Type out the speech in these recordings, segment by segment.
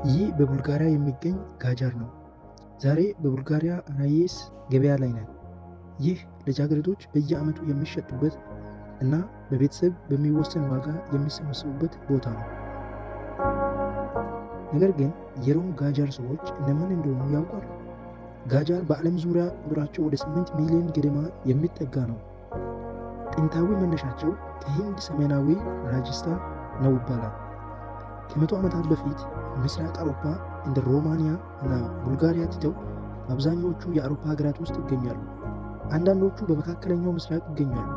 ይህ በቡልጋሪያ የሚገኝ ጋጃር ነው። ዛሬ በቡልጋሪያ ራይስ ገበያ ላይ ነን። ይህ ልጃገረዶች በየዓመቱ የሚሸጡበት እና በቤተሰብ በሚወሰን ዋጋ የሚሰበሰቡበት ቦታ ነው። ነገር ግን የሮም ጋጃር ሰዎች እነማን እንደሆኑ ያውቃሉ? ጋጃር በዓለም ዙሪያ ቁጥራቸው ወደ 8 ሚሊዮን ገደማ የሚጠጋ ነው። ጥንታዊ መነሻቸው ከሂንድ ሰሜናዊ ራጅስታን ነው ይባላል። ከመቶ ዓመታት በፊት ምስራቅ አውሮፓ እንደ ሮማንያ እና ቡልጋሪያ ትተው አብዛኛዎቹ የአውሮፓ ሀገራት ውስጥ ይገኛሉ። አንዳንዶቹ በመካከለኛው ምስራቅ ይገኛሉ።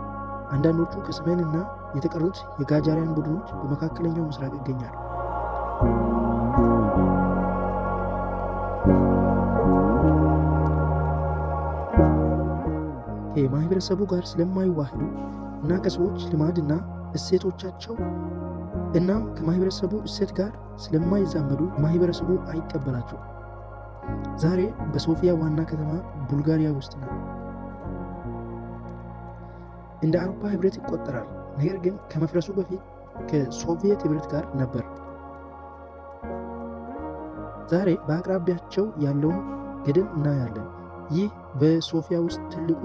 አንዳንዶቹ ከሰሜን እና የተቀሩት የጋጃሪያን ቡድኖች በመካከለኛው ምስራቅ ይገኛሉ። ከማህበረሰቡ ጋር ስለማይዋህዱ እና ከሰዎች ልማድና እሴቶቻቸው እናም ከማህበረሰቡ እሴት ጋር ስለማይዛመዱ ማህበረሰቡ አይቀበላቸው። ዛሬ በሶፊያ ዋና ከተማ ቡልጋሪያ ውስጥ ነው። እንደ አውሮፓ ህብረት ይቆጠራል፣ ነገር ግን ከመፍረሱ በፊት ከሶቪየት ህብረት ጋር ነበር። ዛሬ በአቅራቢያቸው ያለውን ገደል እናያለን። ይህ በሶፊያ ውስጥ ትልቁ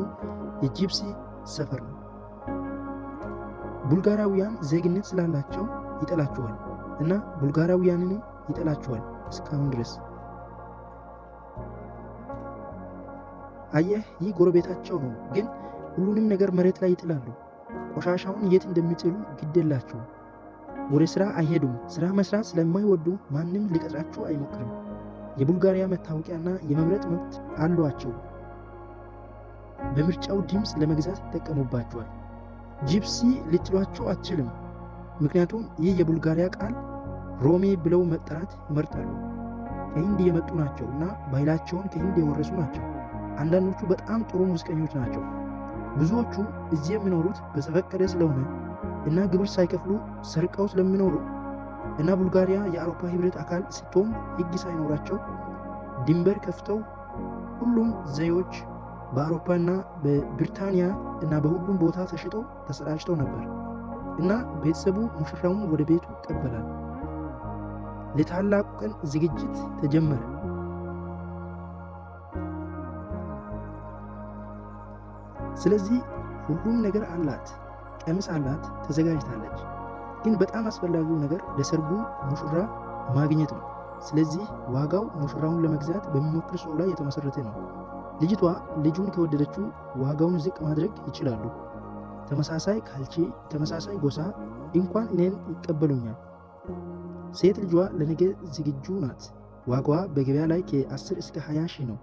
የጂፕሲ ሰፈር ነው። ቡልጋራውያን ዜግነት ስላላቸው ይጠላቸዋል እና ቡልጋራውያንንም ይጠላቸዋል እስካሁን ድረስ። አየህ፣ ይህ ጎረቤታቸው ነው፣ ግን ሁሉንም ነገር መሬት ላይ ይጥላሉ። ቆሻሻውን የት እንደሚጥሉ ግድ የላቸውም። ወደ ስራ አይሄዱም። ስራ መስራት ስለማይወዱ ማንም ሊቀጥራቸው አይሞክርም። የቡልጋሪያ መታወቂያና የመምረጥ መብት አሏቸው። በምርጫው ድምፅ ለመግዛት ይጠቀሙባቸዋል። ጂፕሲ ልትሏቸው አትችልም፣ ምክንያቱም ይህ የቡልጋሪያ ቃል ሮሜ ብለው መጠራት ይመርጣሉ። ከሂንድ የመጡ ናቸው እና ባህላቸውን ከሂንድ የወረሱ ናቸው። አንዳንዶቹ በጣም ጥሩ ሙዚቀኞች ናቸው። ብዙዎቹ እዚህ የሚኖሩት በዘፈቀደ ስለሆነ እና ግብር ሳይከፍሉ ሰርቀው ስለሚኖሩ እና ቡልጋሪያ የአውሮፓ ህብረት አካል ስትሆን ህግ ሳይኖራቸው ድንበር ከፍተው ሁሉም ዘዮች በአውሮፓ እና በብሪታንያ እና በሁሉም ቦታ ተሽጠው ተሰራጭተው ነበር እና ቤተሰቡ ሙሽራውን ወደ ቤቱ ይቀበላል። ለታላቁ ቀን ዝግጅት ተጀመረ። ስለዚህ ሁሉም ነገር አላት። ቀሚስ አላት፣ ተዘጋጅታለች። ግን በጣም አስፈላጊው ነገር ለሰርጉ ሙሽራ ማግኘት ነው። ስለዚህ ዋጋው ሙሽራውን ለመግዛት በሚሞክር ሰው ላይ የተመሰረተ ነው። ልጅቷ ልጁን ከወደደችው ዋጋውን ዝቅ ማድረግ ይችላሉ። ተመሳሳይ ካልቼ፣ ተመሳሳይ ጎሳ እንኳን እኔን ይቀበሉኛል። ሴት ልጇ ለነገ ዝግጁ ናት። ዋጋዋ በገበያ ላይ ከ10 እስከ 20 ሺህ ነው።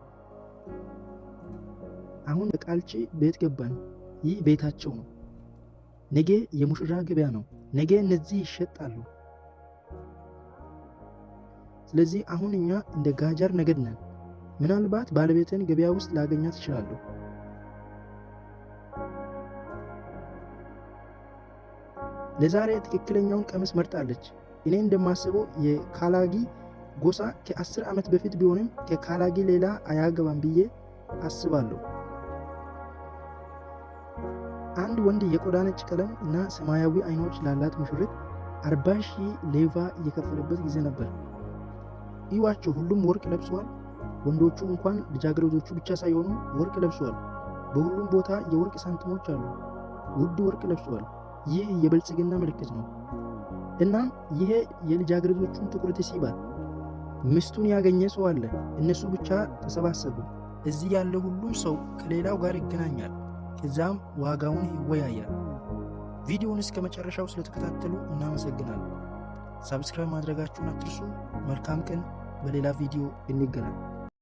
አሁን በቃልቼ ቤት ገባን። ይህ ቤታቸው ነው። ነገ የሙሽራ ገበያ ነው። ነገ እነዚህ ይሸጣሉ። ስለዚህ አሁን እኛ እንደ ጋጃር ነገድ ነን። ምናልባት ባለቤትን ገበያ ውስጥ ላገኛት እችላለሁ። ለዛሬ ትክክለኛውን ቀሚስ መርጣለች። እኔ እንደማስበው የካላጊ ጎሳ ከ10 ዓመት በፊት ቢሆንም ከካላጊ ሌላ አያገባም ብዬ አስባለሁ። አንድ ወንድ የቆዳ ነጭ ቀለም እና ሰማያዊ አይኖች ላላት ሙሽሪት 40 ሺህ ሌቫ እየከፈለበት ጊዜ ነበር። ይዋቸው፣ ሁሉም ወርቅ ለብሰዋል። ወንዶቹ እንኳን ልጃገረዶቹ ብቻ ሳይሆኑ ወርቅ ለብሰዋል። በሁሉም ቦታ የወርቅ ሳንቲሞች አሉ። ውድ ወርቅ ለብሰዋል። ይህ የብልጽግና ምልክት ነው። እናም ይሄ የልጃገረዶቹን ትኩረት ይስባል። ሚስቱን ያገኘ ሰው አለ። እነሱ ብቻ ተሰባሰቡ። እዚህ ያለ ሁሉም ሰው ከሌላው ጋር ይገናኛል። ከዛም ዋጋውን ይወያያል። ቪዲዮውን እስከ መጨረሻው ስለተከታተሉ እናመሰግናለን። ሳብስክራይብ ማድረጋችሁን አትርሱ። መልካም ቀን። በሌላ ቪዲዮ እንገናኝ።